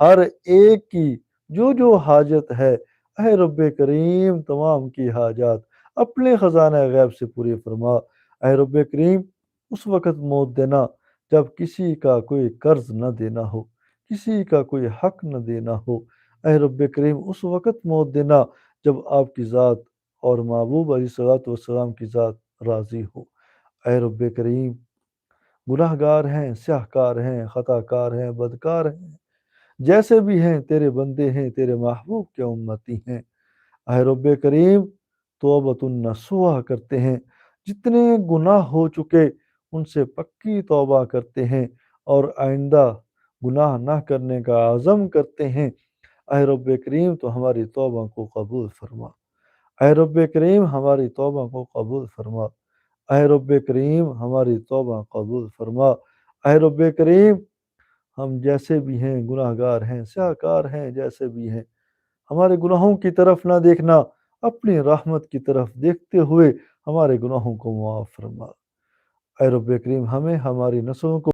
ہر ایک کی جو جو حاجت ہے، اے رب کریم تمام کی حاجات اپنے خزانہ غیب سے پوری فرما۔ اے رب کریم اس وقت موت دینا جب کسی کا کوئی قرض نہ دینا ہو، کسی کا کوئی حق نہ دینا ہو۔ اے رب کریم اس وقت موت دینا جب آپ کی ذات اور محبوب علیہ الصلوۃ والسلام کی ذات راضی ہو۔ اے رب کریم گناہ گار ہیں، سیاہ کار ہیں، خطا کار ہیں، بدکار ہیں، جیسے بھی ہیں تیرے بندے ہیں، تیرے محبوب کے امتی ہیں۔ اے رب کریم توبۃ النصوح کرتے ہیں، جتنے گناہ ہو چکے ان سے پکی توبہ کرتے ہیں اور آئندہ گناہ نہ کرنے کا عزم کرتے ہیں۔ اے رب کریم تو ہماری توبہ کو قبول فرما۔ اے رب کریم ہماری توبہ کو قبول فرما۔ اے رب کریم ہماری توبہ قبول فرما۔ اے رب کریم ہم جیسے بھی ہیں گناہ گار ہیں، سیاہ کار ہیں، جیسے بھی ہیں ہمارے گناہوں کی طرف نہ دیکھنا، اپنی رحمت کی طرف دیکھتے ہوئے ہمارے گناہوں کو معاف فرما۔ اے رب کریم ہمیں ہماری نسلوں کو